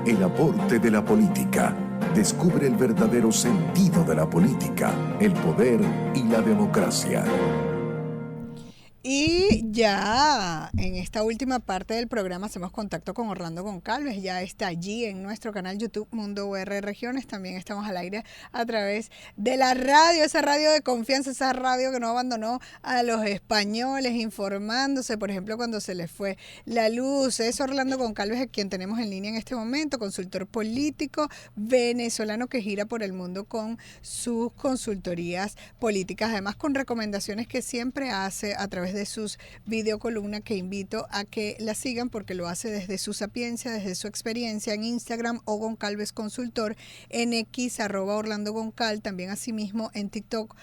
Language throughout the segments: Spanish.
El aporte de la política. Descubre el verdadero sentido de la política, el poder y la democracia. Y ya en esta última parte del programa hacemos contacto con Orlando Goncalves. Ya está allí en nuestro canal YouTube Mundo UR Regiones. También estamos al aire a través de la radio, esa radio de confianza, esa radio que no abandonó a los españoles informándose, por ejemplo, cuando se les fue la luz. Es Orlando Goncalves, a quien tenemos en línea en este momento, consultor político venezolano que gira por el mundo con sus consultorías políticas, además con recomendaciones que siempre hace a través de sus videocolumnas, que invito a que la sigan porque lo hace desde su sapiencia, desde su experiencia en Instagram o Goncalves Consultor, en X @Orlando Goncal, también asimismo en TikTok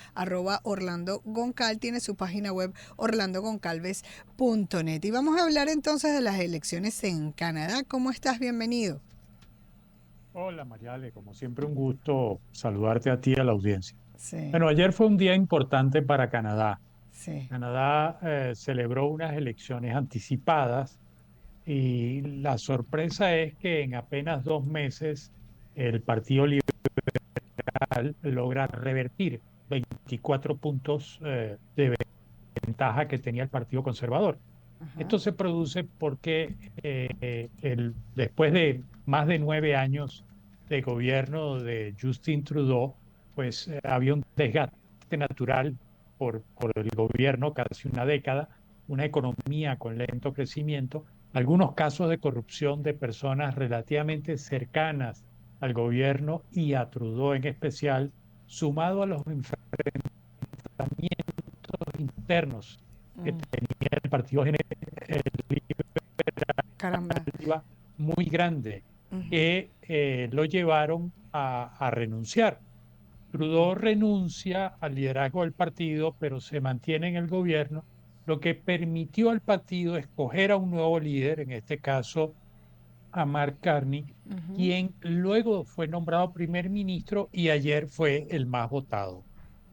@Orlando Goncal, tiene su página web orlandogoncalves.net. Y vamos a hablar entonces de las elecciones en Canadá. ¿Cómo estás? Bienvenido. Hola Mariale, como siempre un gusto saludarte a ti y a la audiencia. Sí, Bueno, ayer fue un día importante para Canadá. sí. Canadá celebró unas elecciones anticipadas y la sorpresa es que en apenas 2 meses el Partido Liberal logra revertir 24 puntos de ventaja que tenía el Partido Conservador. Ajá. Esto se produce porque después de más de 9 años de gobierno de Justin Trudeau, pues había un desgaste natural por el gobierno, casi una década, una economía con lento crecimiento, algunos casos de corrupción de personas relativamente cercanas al gobierno y a Trudeau en especial, sumado a los enfrentamientos internos que tenía el Partido Caramba. muy grande Ujú. que lo llevaron a renunciar. Trudeau renuncia al liderazgo del partido, pero se mantiene en el gobierno, lo que permitió al partido escoger a un nuevo líder, en este caso a Mark Carney, Ujú. quien luego fue nombrado primer ministro y ayer fue el más votado.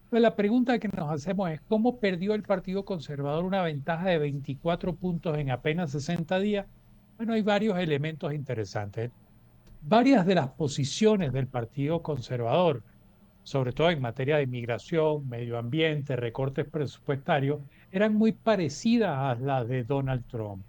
Pues la pregunta que nos hacemos es, ¿cómo perdió el Partido Conservador una ventaja de 24 puntos en apenas 60 días? Bueno, hay varios elementos interesantes. Varias de las posiciones del Partido Conservador, sobre todo en materia de inmigración, medio ambiente, recortes presupuestarios, eran muy parecidas a las de Donald Trump.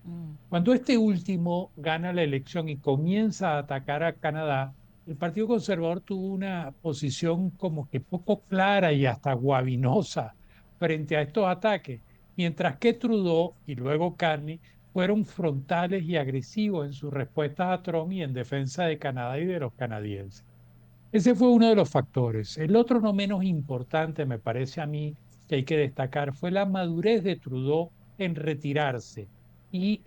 Cuando este último gana la elección y comienza a atacar a Canadá, el Partido Conservador tuvo una posición como que poco clara y hasta guabinosa frente a estos ataques, mientras que Trudeau y luego Carney fueron frontales y agresivos en sus respuestas a Trump y en defensa de Canadá y de los canadienses. Ese fue uno de los factores. El otro, no menos importante, me parece a mí que hay que destacar, fue la madurez de Trudeau en retirarse y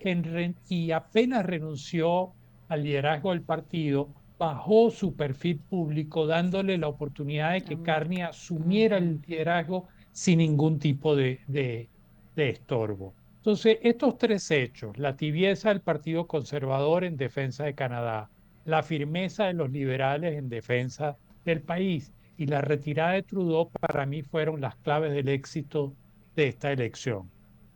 apenas renunció al liderazgo del partido, bajó su perfil público, dándole la oportunidad de A que Mark. Carney asumiera el liderazgo sin ningún tipo de estorbo. Entonces, estos tres hechos, la tibieza del Partido Conservador en defensa de Canadá, la firmeza de los liberales en defensa del país y la retirada de Trudeau para mí fueron las claves del éxito de esta elección.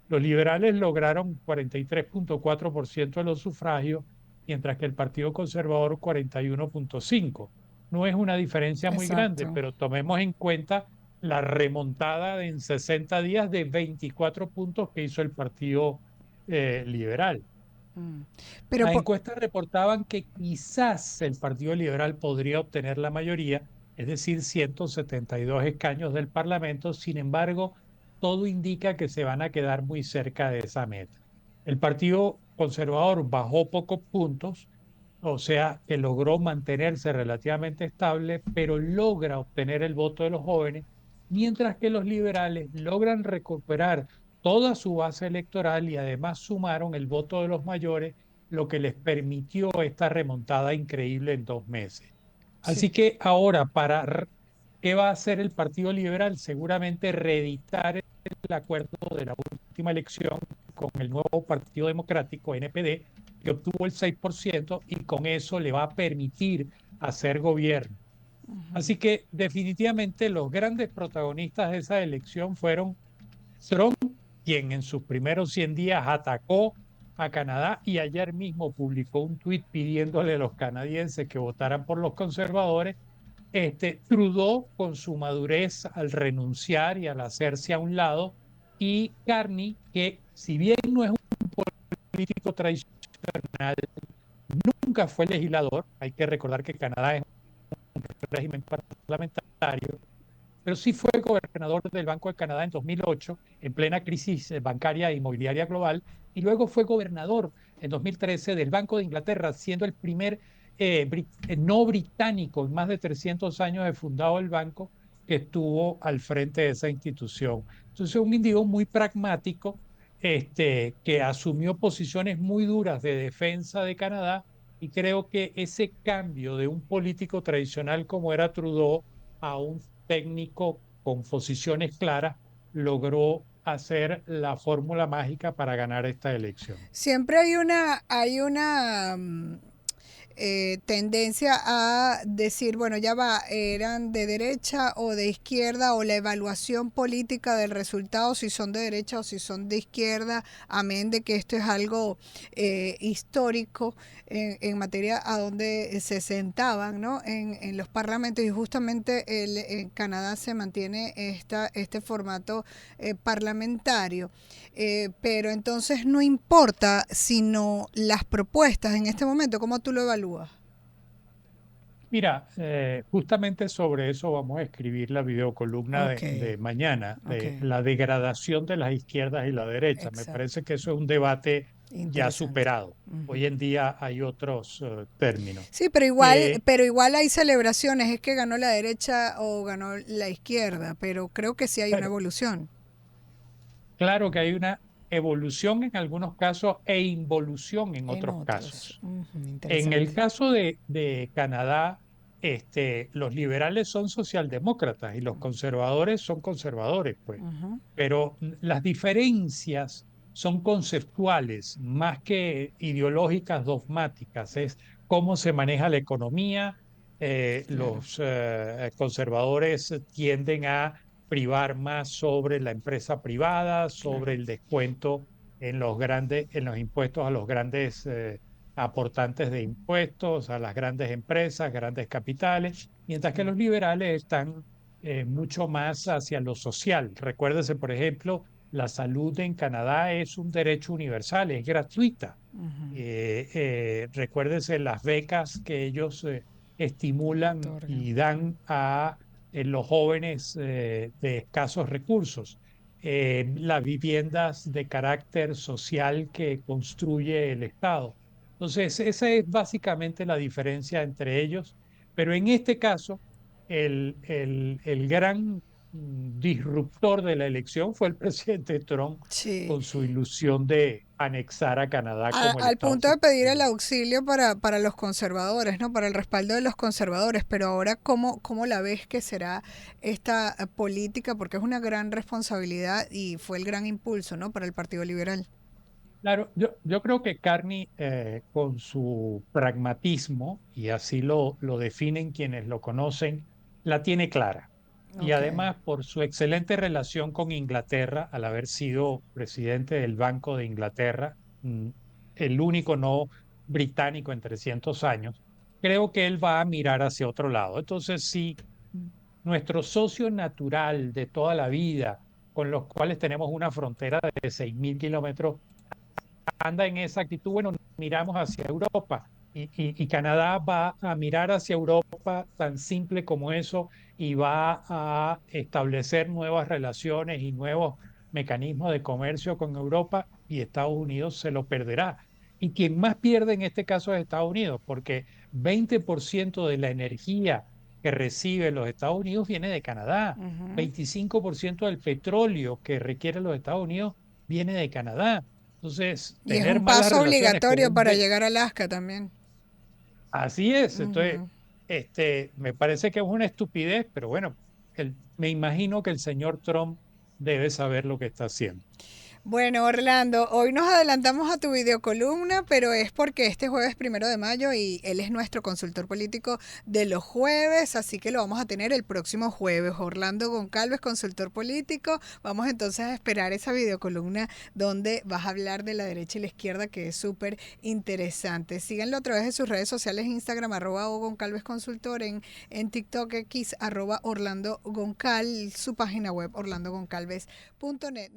Los liberales lograron 43.4% de los sufragios, mientras que el Partido Conservador 41.5%. No es una diferencia muy grande, Exacto. pero tomemos en cuenta la remontada en 60 días de 24 puntos que hizo el Partido Liberal. Mm. Pero Las por, encuestas reportaban que quizás el Partido Liberal podría obtener la mayoría, es decir, 172 escaños del Parlamento. Sin embargo, todo indica que se van a quedar muy cerca de esa meta. El Partido Conservador bajó pocos puntos, o sea, que logró mantenerse relativamente estable, pero logra obtener el voto de los jóvenes, mientras que los liberales logran recuperar toda su base electoral y además sumaron el voto de los mayores, lo que les permitió esta remontada increíble en 2 meses. Así sí. que ahora, ¿qué va a hacer el Partido Liberal? Seguramente reeditar el acuerdo de la última elección con el nuevo Partido Democrático, NPD, que obtuvo el 6% y con eso le va a permitir hacer gobierno. Así que definitivamente los grandes protagonistas de esa elección fueron Trump, quien en sus primeros 100 días atacó a Canadá y ayer mismo publicó un tuit pidiéndole a los canadienses que votaran por los conservadores. Trudeau, con su madurez al renunciar y al hacerse a un lado, y Carney, que si bien no es un político tradicional, nunca fue legislador. Hay que recordar que Canadá es un régimen parlamentario, pero sí fue gobernador del Banco de Canadá en 2008, en plena crisis bancaria e inmobiliaria global, y luego fue gobernador en 2013 del Banco de Inglaterra, siendo el primer no británico en más de 300 años de fundado el banco que estuvo al frente de esa institución. Entonces, un individuo muy pragmático, que asumió posiciones muy duras de defensa de Canadá, y creo que ese cambio de un político tradicional como era Trudeau a un técnico con posiciones claras logró hacer la fórmula mágica para ganar esta elección. Siempre hay una tendencia a decir, bueno, ya va, eran de derecha o de izquierda, o la evaluación política del resultado, si son de derecha o si son de izquierda, amén de que esto es algo histórico en materia a donde se sentaban, ¿no? En los parlamentos, y justamente en Canadá se mantiene este formato parlamentario. Pero entonces no importa sino las propuestas en este momento. ¿Cómo tú lo evalúas? Mira, justamente sobre eso vamos a escribir la videocolumna Ok, de mañana, ok, de la degradación de las izquierdas y la derecha. Me exacto. parece que eso es un debate ya Interesante. superado. Ujú. Hoy en día hay otros términos. Sí, Eh, pero igual hay celebraciones, es que ganó la derecha o ganó la izquierda, pero creo que sí hay una bueno, evolución claro que hay una evolución en algunos casos e involución en en otros otros. casos. Ujú, En el interesante. caso de Canadá, los liberales son socialdemócratas y los conservadores son conservadores, pues. Ujú, Pero las diferencias son conceptuales más que ideológicas, dogmáticas. Es cómo se maneja la economía. claro. Los conservadores tienden a privar más sobre la empresa privada, Claro. sobre el descuento en los impuestos a los grandes aportantes de impuestos, a las grandes empresas, grandes capitales, mientras que Sí. los liberales están mucho más hacia lo social. Recuérdese, por ejemplo, la salud en Canadá es un derecho universal, es gratuita. Ujú. Recuérdese las becas que ellos estimulan Otorgan. y dan a los jóvenes de escasos recursos. Las viviendas de carácter social que construye el Estado. Entonces, esa es básicamente la diferencia entre ellos, pero en este caso, el gran disruptor de la elección fue el presidente Trump Sí. con su ilusión de anexar a Canadá como el Al Estado punto de pedir el 51. auxilio para los conservadores, ¿no? Para el respaldo de los conservadores. Pero ahora, ¿cómo la ves que será esta política? Porque es una gran responsabilidad y fue el gran impulso, ¿no? Para el Partido Liberal. Claro, yo creo que Carney, con su pragmatismo, y así lo definen quienes lo conocen, la tiene clara. Y Ok. además por su excelente relación con Inglaterra, al haber sido presidente del Banco de Inglaterra, el único no británico en 300 años, creo que él va a mirar hacia otro lado. Entonces, si nuestro socio natural de toda la vida, con los cuales tenemos una frontera de 6.000 kilómetros, anda en esa actitud, bueno, miramos hacia Europa, y Canadá va a mirar hacia Europa tan simple como eso, y va a establecer nuevas relaciones y nuevos mecanismos de comercio con Europa, y Estados Unidos se lo perderá. Y quien más pierde en este caso es Estados Unidos, porque 20% de la energía que recibe los Estados Unidos viene de Canadá, Ujú. 25% del petróleo que requiere los Estados Unidos viene de Canadá. Entonces, Y es tener un malas paso relaciones con obligatorio un para llegar a Alaska también. así es. Entonces, Ujú. me parece que es una estupidez, pero bueno, me imagino que el señor Trump debe saber lo que está haciendo. Bueno, Orlando, hoy nos adelantamos a tu videocolumna, pero es porque este jueves 1 de mayo y él es nuestro consultor político de los jueves, así que lo vamos a tener el próximo jueves. Orlando Goncalves, consultor político. Vamos entonces a esperar esa videocolumna donde vas a hablar de la derecha y la izquierda, que es súper interesante. Síganlo a través de sus redes sociales, Instagram, @Goncalvesconsultor, en TikTok, X, @Orlando Goncal, su página web, orlandogoncalves.net.